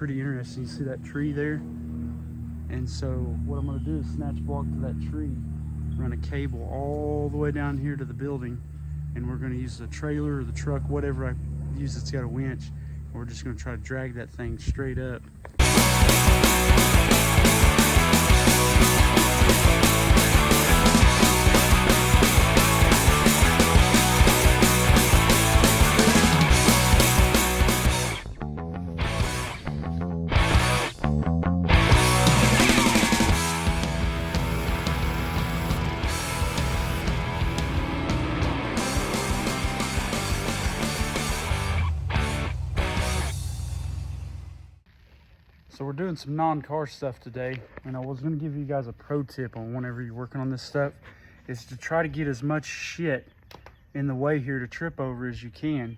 Pretty interesting. You see that tree there? And so what I'm going to do is snatch block to that tree, run a cable all the way down here to the building, and we're going to use the trailer or the truck, whatever I use that's got a winch, and we're just going to try to drag that thing straight up. So we're doing some non-car stuff today, and I was going to give you guys a pro tip on whenever you're working on this stuff, is to try to get as much shit in the way here to trip over as you can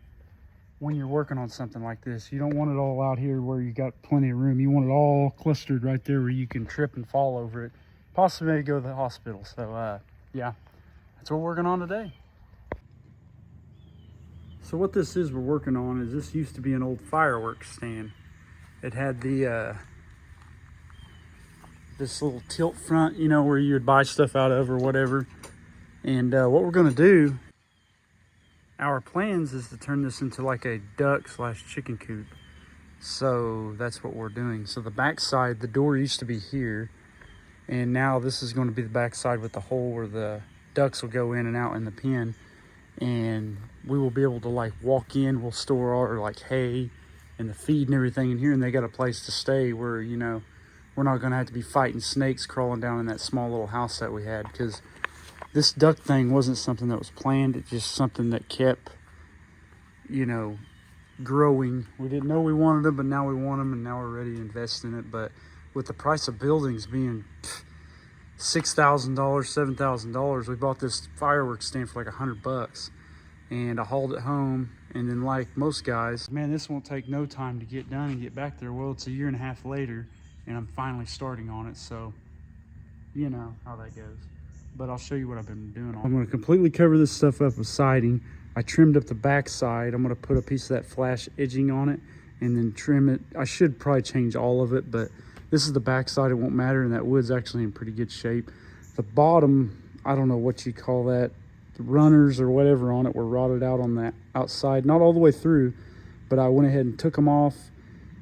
when you're working on something like this. You don't want it all out here where you got plenty of room. You want it all clustered right there where you can trip and fall over it, possibly go to the hospital. So yeah, that's what we're working on today. So what this is we're working on is, this used to be an old firework stand. It had the this little tilt front, you know, where you would buy stuff out of or whatever. And what we're gonna do, our plans is to turn this into like a duck / chicken coop. So that's what we're doing. So the back side, the door used to be here, and now this is going to be the back side with the hole where the ducks will go in and out in the pen. And we will be able to like walk in, we'll store our like hay and the feed and everything in here, and they got a place to stay where, you know, we're not gonna have to be fighting snakes crawling down in that small little house that we had. Because this duck thing wasn't something that was planned, it's just something that kept, you know, growing. We didn't know we wanted them, but now we want them, and now we're ready to invest in it. But with the price of buildings being $6,000, $7,000, we bought this fireworks stand for like $100, and I hauled it home. And then, like most guys, man, this won't take no time to get done and get back there. Well, it's a year and a half later, and I'm finally starting on it. So you know how that goes. But I'll show you what I've been doing. I'm going to completely cover this stuff up with siding. I trimmed up the back side. I'm going to put a piece of that flash edging on it and then trim it. I should probably change all of it, but this is the back side. It won't matter, and that wood's actually in pretty good shape. The bottom, I don't know what you call that, the runners or whatever on it were rotted out on that outside, not all the way through, but I went ahead and took them off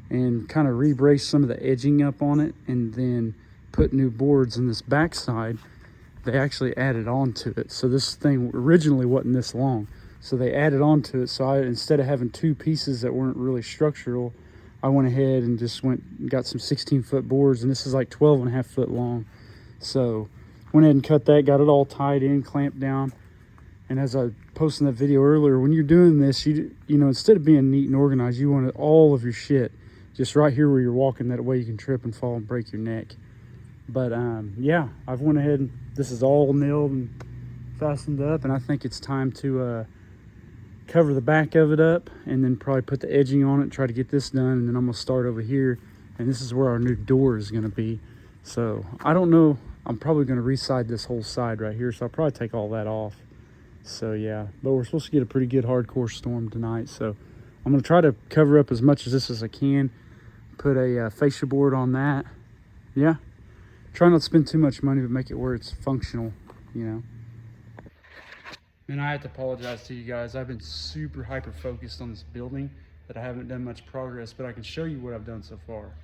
and kind of re-braced some of the edging up on it, and then put new boards in this back side. They actually added on to it. So this thing originally wasn't this long, so they added on to it. So I, instead of having two pieces that weren't really structural, I went ahead and just went and got some 16-foot boards, and this is like 12.5 foot long. So went ahead and cut that, got it all tied in, clamped down. And as I posted in that video earlier, when you're doing this, you know, instead of being neat and organized, you want all of your shit just right here where you're walking. That way you can trip and fall and break your neck. But yeah, I've went ahead and this is all nailed and fastened up, and I think it's time to cover the back of it up, and then probably put the edging on it, try to get this done, and then I'm gonna start over here, and this is where our new door is gonna be. So I don't know, I'm probably gonna reside this whole side right here, so I'll probably take all that off. So yeah, but we're supposed to get a pretty good hardcore storm tonight, so I'm gonna try to cover up as much of this as I can, put a fascia board on that. Yeah, try not to spend too much money, but make it where it's functional, you know. And I have to apologize to you guys. I've been super hyper focused on this building that I haven't done much progress, but I can show you what I've done so far.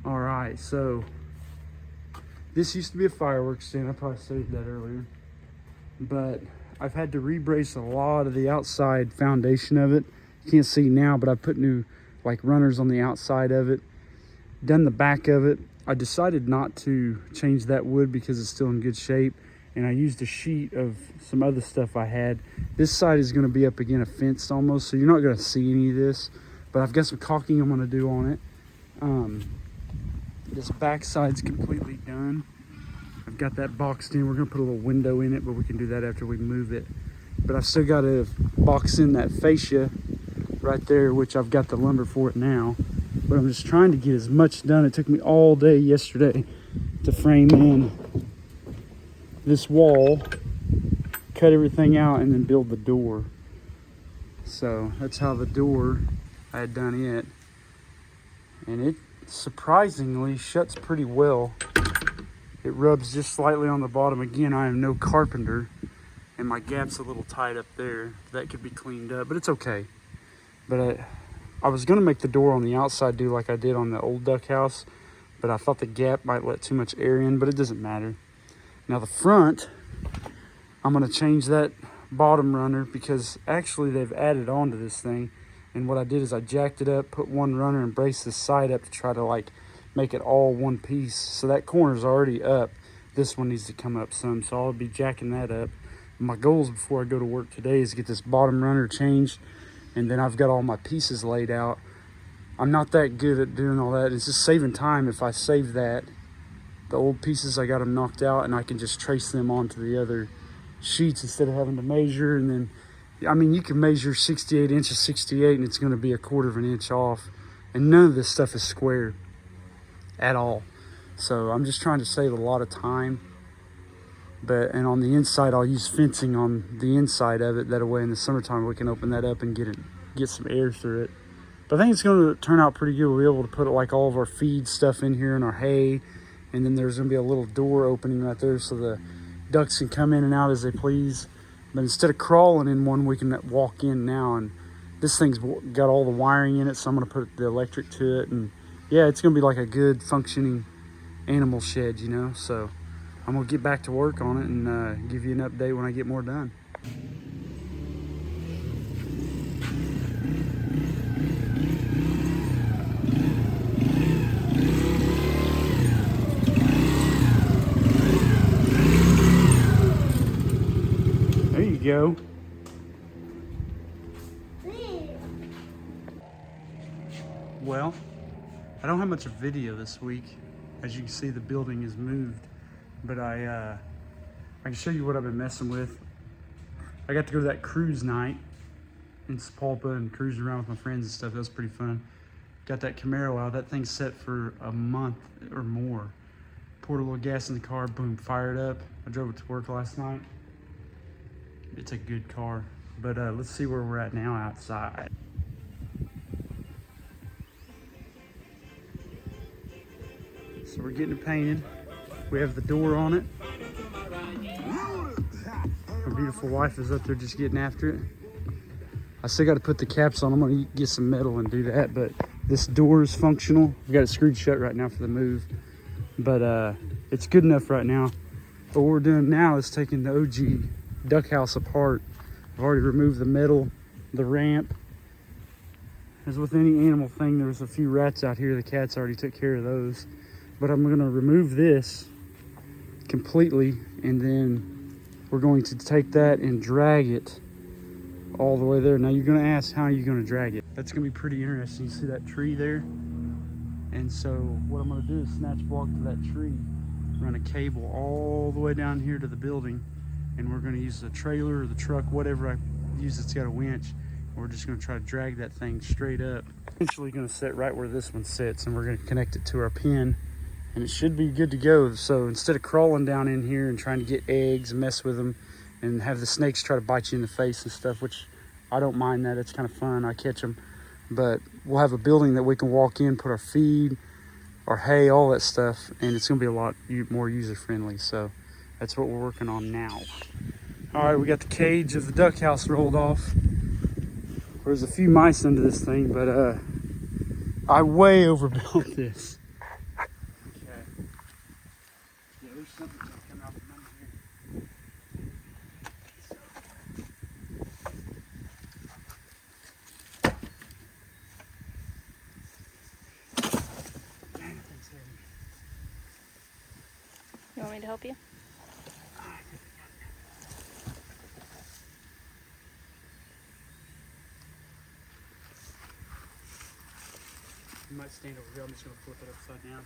All right, so this used to be a fireworks stand. I probably stated that earlier, but I've had to re-brace a lot of the outside foundation of it. You can't see now, but I put new like runners on the outside of it, done the back of it. I decided not to change that wood because it's still in good shape, and I used a sheet of some other stuff I had. This side is going to be up against a fence almost, so you're not going to see any of this, but I've got some caulking I'm going to do on it. This back side's completely done. I've got that boxed in. We're gonna put a little window in it, but we can do that after we move it. But I've still got to box in that fascia right there, which I've got the lumber for it now. But I'm just trying to get as much done. It took me all day yesterday to frame in this wall, cut everything out, and then build the door. So that's how the door, I had done it. And it surprisingly shuts pretty well. It rubs just slightly on the bottom. Again, I am no carpenter, and my gap's a little tight up there. That could be cleaned up, but it's okay. But I was gonna make the door on the outside do like I did on the old duck house, but I thought the gap might let too much air in, but it doesn't matter. Now the front, I'm gonna change that bottom runner because actually they've added on to this thing. And what I did is I jacked it up, put one runner and braced this side up to try to like make it all one piece. So that corner's already up. This one needs to come up some, so I'll be jacking that up. My goals before I go to work today is get this bottom runner changed, and then I've got all my pieces laid out. I'm not that good at doing all that. It's just saving time if I save that. The old pieces, I got them knocked out, and I can just trace them onto the other sheets instead of having to measure. And then, I mean, you can measure 68 inches 68 and it's going to be 1/4 of an inch off, and none of this stuff is square at all. So I'm just trying to save a lot of time. And on the inside, I'll use fencing on the inside of it. That way in the summertime we can open that up and get some air through it. But I think it's going to turn out pretty good. We'll be able to put like all of our feed stuff in here and our hay, and then there's going to be a little door opening right there so the ducks can come in and out as they please. But instead of crawling in one, we can walk in now. And this thing's got all the wiring in it, so I'm going to put the electric to it. And yeah, it's going to be like a good functioning animal shed, you know. So I'm going to get back to work on it and give you an update when I get more done. There you go. Well, I don't have much of video this week. As you can see, the building is moved, but I can show you what I've been messing with. I got to go to that cruise night in Sapulpa and cruise around with my friends and stuff. That was pretty fun. Got that Camaro out. That thing's set for a month or more. Poured a little gas in the car, boom, fired up. I drove it to work last night. It's a good car. But let's see where we're at now outside. So we're getting it painted. We have the door on it. My beautiful wife is up there just getting after it. I still got to put the caps on. I'm going to get some metal and do that, but this door is functional. We've got it screwed shut right now for the move, but it's good enough right now. But what we're doing now is taking the OG duck house apart. I've already removed the metal, the ramp. As with any animal thing, there was a few rats out here. The cats already took care of those. But I'm going to remove this completely, and then we're going to take that and drag it all the way there. Now you're going to ask, how are you going to drag it? That's going to be pretty interesting. You see that tree there? And so what I'm going to do is snatch block to that tree, run a cable all the way down here to the building, and we're going to use the trailer or the truck, whatever I use that's got a winch, and we're just going to try to drag that thing straight up. Eventually going to sit right where this one sits, and we're going to connect it to our pin, and it should be good to go. So instead of crawling down in here and trying to get eggs, mess with them, and have the snakes try to bite you in the face and stuff, which I don't mind that. It's kind of fun. I catch them. But we'll have a building that we can walk in, put our feed, our hay, all that stuff, and it's going to be a lot more user-friendly. So that's what we're working on now. All right, we got the cage of the duck house rolled off. There's a few mice under this thing, but I way overbuilt this. There's something that's come out from under here. Dang, that thing's heavy. You want me to help you? You might stand over here. I'm just going to flip it upside down.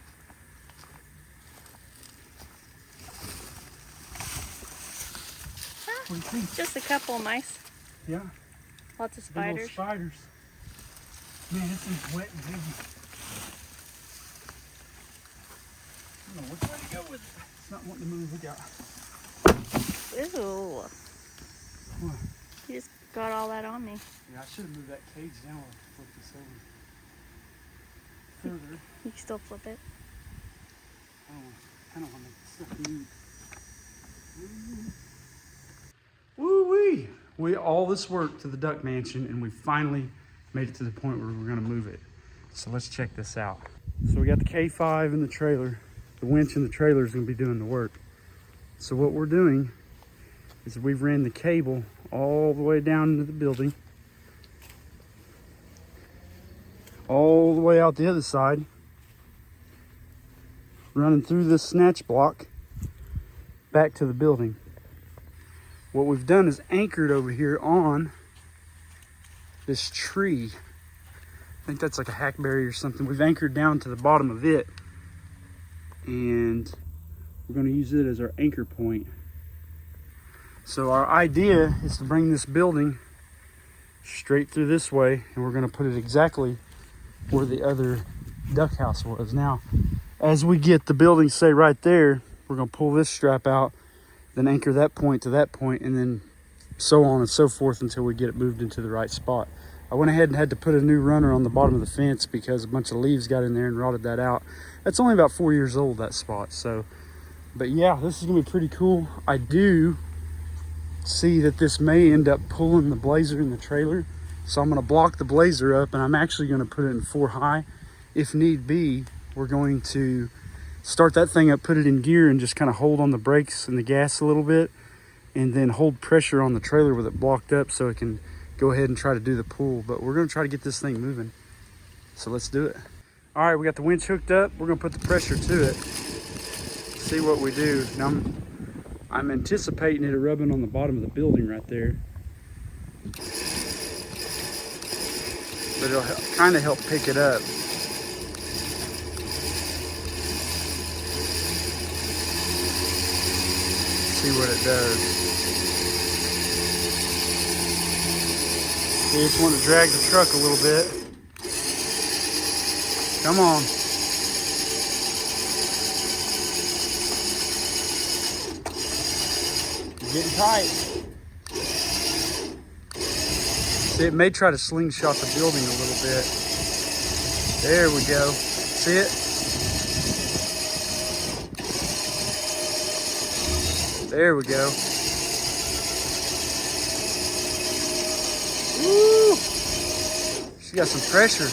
What do you think? Just a couple of mice. Yeah. Lots of Big old spiders. spiders. Man, this thing's wet and heavy. I don't know which way to go with it. It's not wanting to move. We got. Ew. What? You just got all that on me. Yeah, I should have moved that cage down and flipped this over. further. You can still flip it. I don't want to make this stuff move. Woo-wee! We all this work to the duck mansion, and we finally made it to the point where we're going to move it. So let's check this out. So we got the K5 in the trailer. The winch in the trailer is going to be doing the work. So what we're doing is we've ran the cable all the way down into the building, all the way out the other side, running through this snatch block back to the building. What we've done is anchored over here on this tree. I think that's like a hackberry or something. We've anchored down to the bottom of it, and we're going to use it as our anchor point. So our idea is to bring this building straight through this way, and we're going to put it exactly where the other duck house was. Now, as we get the building, say right there, we're going to pull this strap out, then anchor that point to that point, and then so on and so forth until we get it moved into the right spot. I went ahead and had to put a new runner on the bottom of the fence because a bunch of leaves got in there and rotted that out. That's only about 4 years old, that spot. So, but yeah, this is gonna be pretty cool. I do see that this may end up pulling the blazer in the trailer. So I'm gonna block the blazer up, and I'm actually gonna put it in 4 high. If need be, we're going to start that thing up, put it in gear, and just kind of hold on the brakes and the gas a little bit, and then hold pressure on the trailer with it blocked up so it can go ahead and try to do the pull. But we're gonna try to get this thing moving. So let's do it. All right, we got the winch hooked up. We're gonna put the pressure to it. See what we do. Now I'm anticipating it rubbing on the bottom of the building right there. But it'll kind of help pick it up. See what it does. You just want to drag the truck a little bit. Come on. You're getting tight. See, it may try to slingshot the building a little bit. There we go. See it? There we go. Woo! She got some pressure.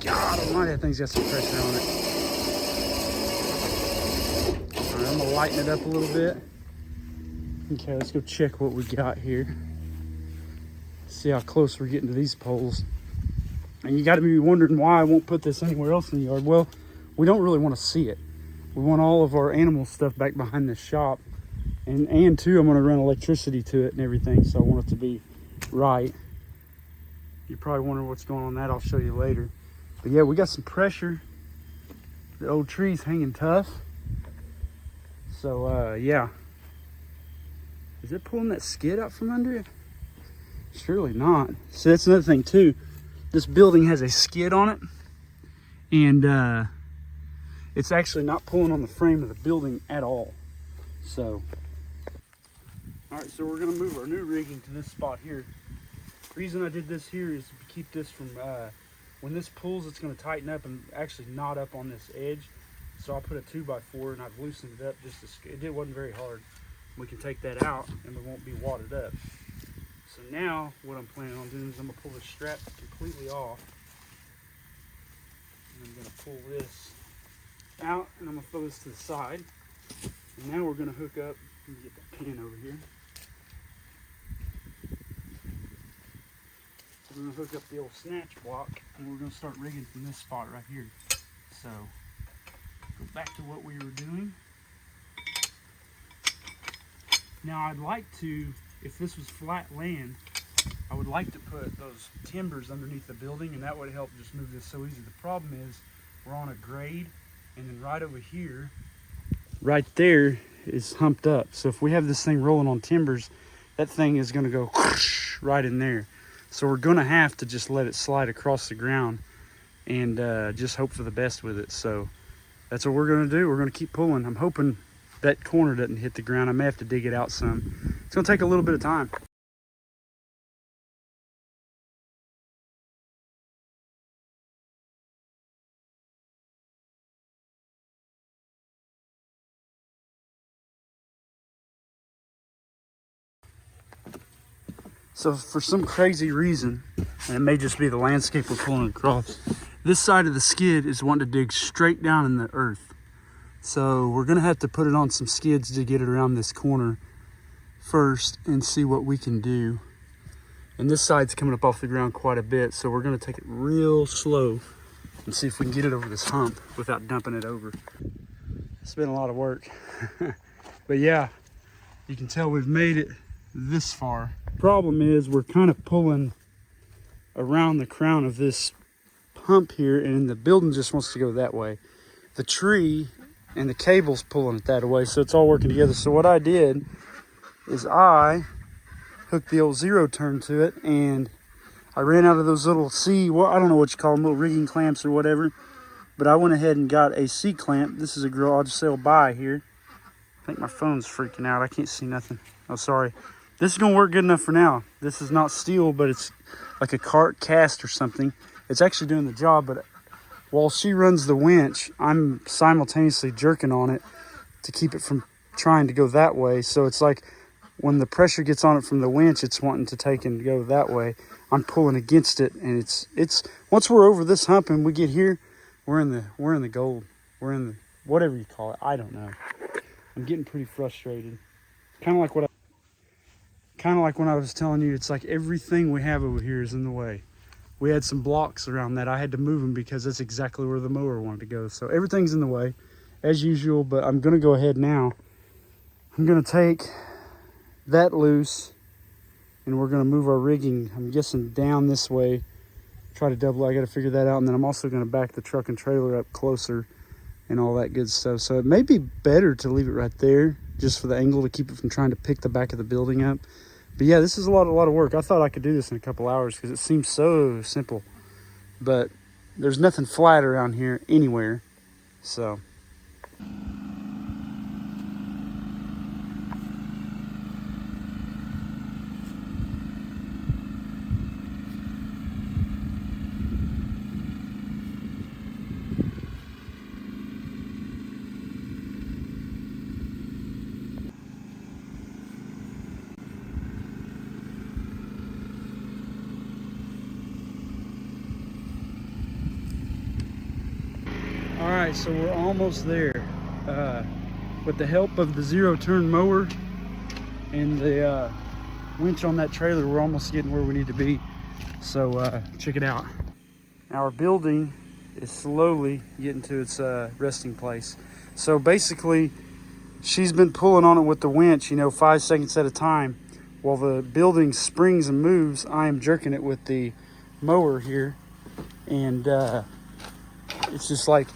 God almighty, that thing's got some pressure on it. All right, I'm gonna lighten it up a little bit. Okay, let's go check what we got here. See how close we're getting to these poles. And you got to be wondering why I won't put this anywhere else in the yard. Well, we don't really want to see it. We want all of our animal stuff back behind this shop. And too, I'm going to run electricity to it and everything, so I want it to be right. You probably wonder what's going on with that. I'll show you later. But yeah, we got some pressure. The old tree's hanging tough. So yeah. Is it pulling that skid out from under it? Surely not. So that's another thing too. This building has a skid on it, and it's actually not pulling on the frame of the building at all. So, all right, so we're gonna move our new rigging to this spot here. The reason I did this here is to keep this from, when this pulls, it's gonna tighten up and actually knot up on this edge. So I'll put a 2x4 and I've loosened it up just to, it wasn't very hard. We can take that out and we won't be wadded up. So now what I'm planning on doing is I'm gonna pull the strap completely off. And I'm gonna pull this out and I'm gonna throw this to the side. And now we're gonna hook up, let me get that pin over here. We're gonna hook up the old snatch block and we're gonna start rigging from this spot right here. So, go back to what we were doing. Now I'd like to, if this was flat land, I would like to put those timbers underneath the building, and that would help just move this so easy. The problem is we're on a grade, and then right over here, right there is humped up. So if we have this thing rolling on timbers, that thing is gonna go whoosh right in there. So we're gonna have to just let it slide across the ground and just hope for the best with it. So that's what we're gonna do. We're gonna keep pulling. I'm hoping that corner doesn't hit the ground. I may have to dig it out some. It's gonna take a little bit of time. So for some crazy reason, and it may just be the landscape we're pulling across, this side of the skid is wanting to dig straight down in the earth. So we're gonna have to put it on some skids to get it around this corner first and see what we can do. And this side's coming up off the ground quite a bit, so we're gonna take it real slow and see if we can get it over this hump without dumping it over. It's been a lot of work. But yeah, you can tell we've made it this far. Problem is we're kind of pulling around the crown of this hump here, and the building just wants to go that way. The tree and the cable's pulling it that way, so it's all working together. So what I did is I hooked the old zero turn to it, and I ran out of those little well, I don't know what you call them, little rigging clamps or whatever, but I went ahead and got a C clamp. This is a garage sale buy here. I think my phone's freaking out. I can't see nothing. Oh, sorry. This is gonna work good enough for now. This is not steel, but it's like a cart cast or something. It's actually doing the job, but while she runs the winch, I'm simultaneously jerking on it to keep it from trying to go that way. So it's like when the pressure gets on it from the winch, it's wanting to take and go that way. I'm pulling against it, and it's once we're over this hump and we get here, we're in the gold. We're in the whatever you call it. I don't know. I'm getting pretty frustrated. Kind of like when I was telling you, it's like everything we have over here is in the way. We had some blocks around that. I had to move them because that's exactly where the mower wanted to go. So everything's in the way as usual, but I'm gonna go ahead now. I'm gonna take that loose and we're gonna move our rigging, I'm guessing down this way, try to double. I gotta figure that out. And then I'm also gonna back the truck and trailer up closer and all that good stuff. So it may be better to leave it right there just for the angle to keep it from trying to pick the back of the building up. But yeah, this is a lot of work. I thought I could do this in a couple hours because it seems so simple, but there's nothing flat around here anywhere. So all right, so we're almost there. With the help of the zero turn mower and the winch on that trailer, we're almost getting where we need to be. So check it out. Our building is slowly getting to its resting place. So basically, she's been pulling on it with the winch, 5 seconds at a time. While the building springs and moves, I am jerking it with the mower here. And it's just like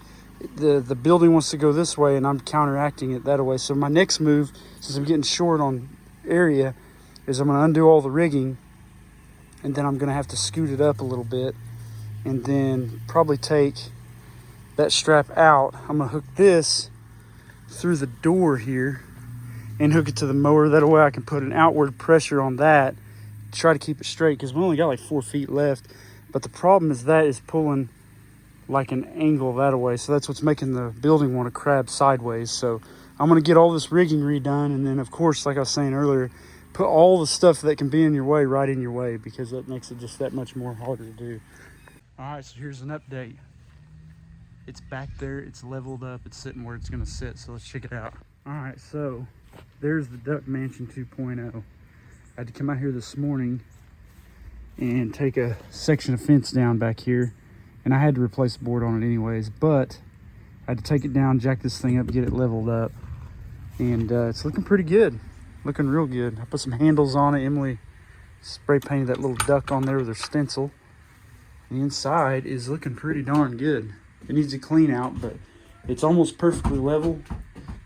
the building wants to go this way and I'm counteracting it that way. So my next move, since I'm getting short on area, is I'm going to undo all the rigging, and then I'm going to have to scoot it up a little bit and then probably take that strap out. I'm going to hook this through the door here and hook it to the mower. That way I can put an outward pressure on that to try to keep it straight, because we only got like 4 feet left. But the problem is that is pulling like an angle that way, so that's what's making the building want to crab sideways. So I'm going to get all this rigging redone, and then of course, like I was saying earlier, put all the stuff that can be in your way right in your way, because that makes it just that much more harder to do. All right, so here's an update. It's back there, it's leveled up, it's sitting where it's going to sit, so let's check it out. All right, so there's the Duck Mansion 2.0. I had to come out here this morning and take a section of fence down back here, and I had to replace the board on it anyways, but I had to take it down, jack this thing up, get it leveled up, and it's looking pretty good, looking real good. I put some handles on it. Emily spray painted that little duck on there with her stencil. The inside is looking pretty darn good. It needs a clean out, but it's almost perfectly level.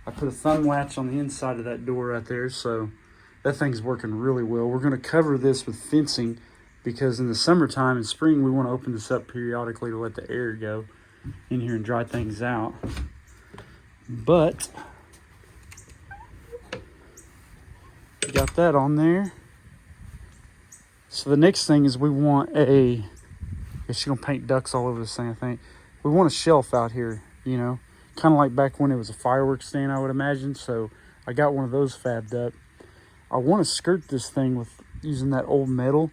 I put a thumb latch on the inside of that door right there, so that thing's working really well. We're going to cover this with fencing, because in the summertime and spring, we want to open this up periodically to let the air go in here and dry things out. But got that on there. So the next thing is we want yeah, she's gonna paint ducks all over this thing, I think. We want a shelf out here, you know, kind of like back when it was a firework stand, I would imagine. So I got one of those fabbed up. I want to skirt this thing with using that old metal,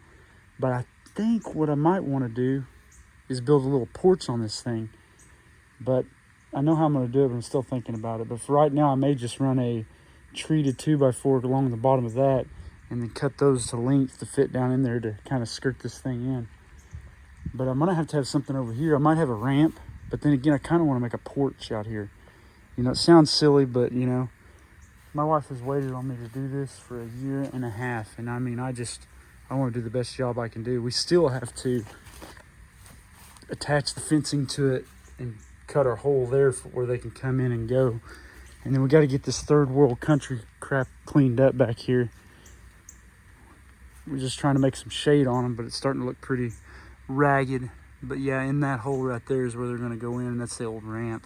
but I think what I might want to do is build a little porch on this thing. But I know how I'm going to do it, but I'm still thinking about it. But for right now, I may just run a treated 2x4 along the bottom of that and then cut those to length to fit down in there to kind of skirt this thing in. But I'm going to have something over here. I might have a ramp, but then again, I kind of want to make a porch out here. You know, it sounds silly, but you know, my wife has waited on me to do this for 1.5 years. And I mean, I want to do the best job I can do. We still have to attach the fencing to it and cut our hole there for where they can come in and go. And then we got to get this third world country crap cleaned up back here. We're just trying to make some shade on them, but it's starting to look pretty ragged. But yeah, in that hole right there is where they're going to go in, and that's the old ramp.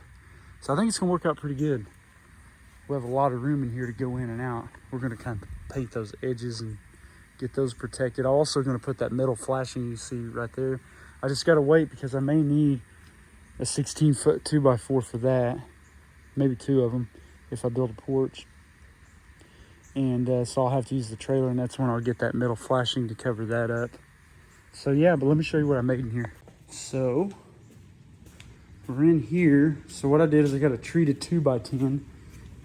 So I think it's going to work out pretty good. We have a lot of room in here to go in and out. We're going to kind of paint those edges and get those protected. I'm also going to put that metal flashing you see right there. I just got to wait because I may need a 16-foot 2x4 for that. Maybe 2 of them if I build a porch. And so I'll have to use the trailer, and that's when I'll get that metal flashing to cover that up. So yeah, but let me show you what I made in here. So we're in here. So what I did is I got a treated 2x10.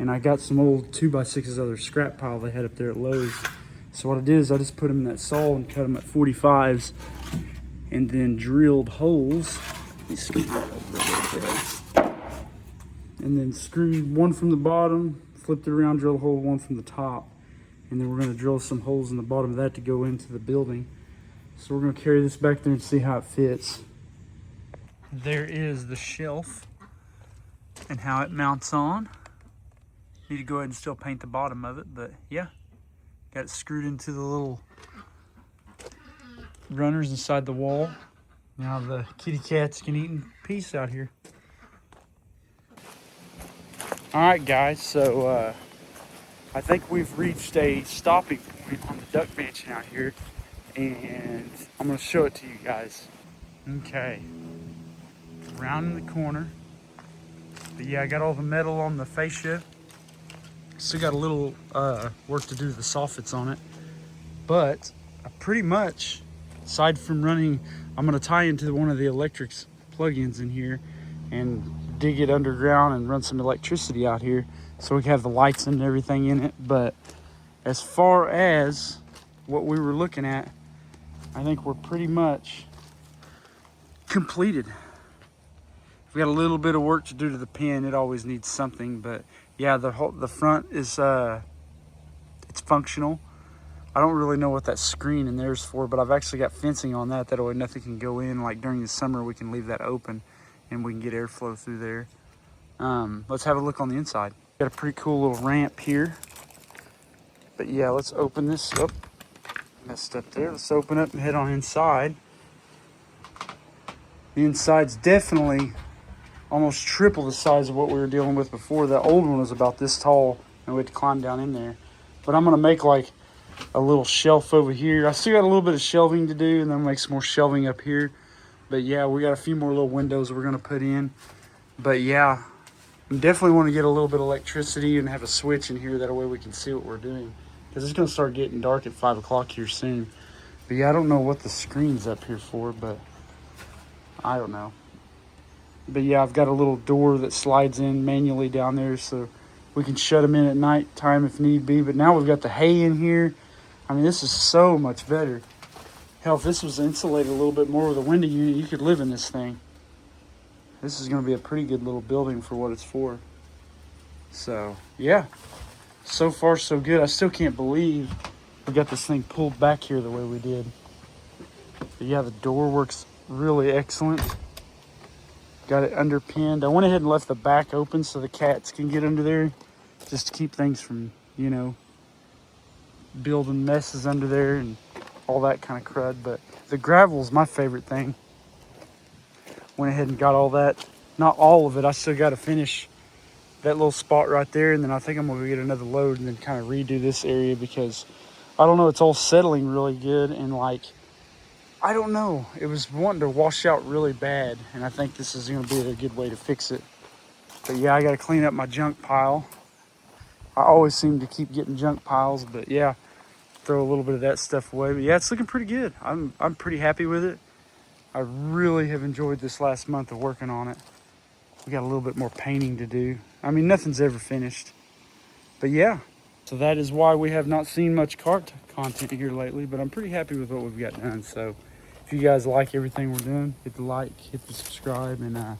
And I got some old 2x6s other scrap pile they had up there at Lowe's. So what I did is I just put them in that saw and cut them at 45s and then drilled holes. Let me scoot that up real quick. And then screwed one from the bottom, flipped it around, drilled a hole one from the top. And then we're going to drill some holes in the bottom of that to go into the building. So we're going to carry this back there and see how it fits. There is the shelf and how it mounts on. Need to go ahead and still paint the bottom of it, but yeah, got it screwed into the little runners inside the wall. Now the kitty cats can eat in peace out here. All right, guys, so I think we've reached a stopping point on the duck mansion out here, and I'm gonna show it to you guys. Okay, round in the corner. But yeah, I got all the metal on the fascia. Still got a little work to do to the soffits on it, but I pretty much, aside from running, I'm going to tie into one of the electrics plug-ins in here and dig it underground and run some electricity out here so we can have the lights and everything in it. But as far as what we were looking at, I think we're pretty much completed. We got a little bit of work to do to the pen. It always needs something, but yeah, the front is it's functional. I don't really know what that screen in there is for, but I've actually got fencing on that way nothing can go in. Like during the summer, we can leave that open and we can get airflow through there. Let's have a look on the inside. Got a pretty cool little ramp here. But yeah, let's open this up. Messed up there. Let's open up and head on inside. The inside's definitely almost triple the size of what we were dealing with before. The old one was about this tall and we had to climb down in there. But I'm gonna make like a little shelf over here. I still got a little bit of shelving to do, and then make some more shelving up here. But yeah, we got a few more little windows we're gonna put in. But yeah, I definitely want to get a little bit of electricity and have a switch in here. That way we can see what we're doing, because it's gonna start getting dark at 5 o'clock here soon. But yeah, I don't know what the screen's up here for, but I don't know. But yeah, I've got a little door that slides in manually down there, so we can shut them in at night time if need be. But now we've got the hay in here. I mean, this is so much better. Hell, if this was insulated a little bit more with a window unit, you could live in this thing. This is going to be a pretty good little building for what it's for. So yeah, so far so good. I still can't believe we got this thing pulled back here the way we did. But yeah, the door works really excellent. Got it underpinned. I went ahead and left the back open so the cats can get under there, just to keep things from, you know, building messes under there and all that kind of crud. But the gravel's my favorite thing. Went ahead and got all that. Not all of it. I still got to finish that little spot right there, and then I think I'm gonna get another load and then kind of redo this area because I don't know, it's all settling really good, and like, I don't know, it was wanting to wash out really bad, and I think this is gonna be a good way to fix it. But yeah, I gotta clean up my junk pile. I always seem to keep getting junk piles, but yeah, throw a little bit of that stuff away. But yeah, it's looking pretty good. I'm pretty happy with it. I really have enjoyed this last month of working on it. We got a little bit more painting to do. I mean, nothing's ever finished. But yeah, so that is why we have not seen much cart content here lately, but I'm pretty happy with what we've got done. So if you guys like everything we're doing, hit the like, hit the subscribe, and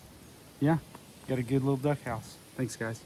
yeah, got a good little duck house. Thanks, guys.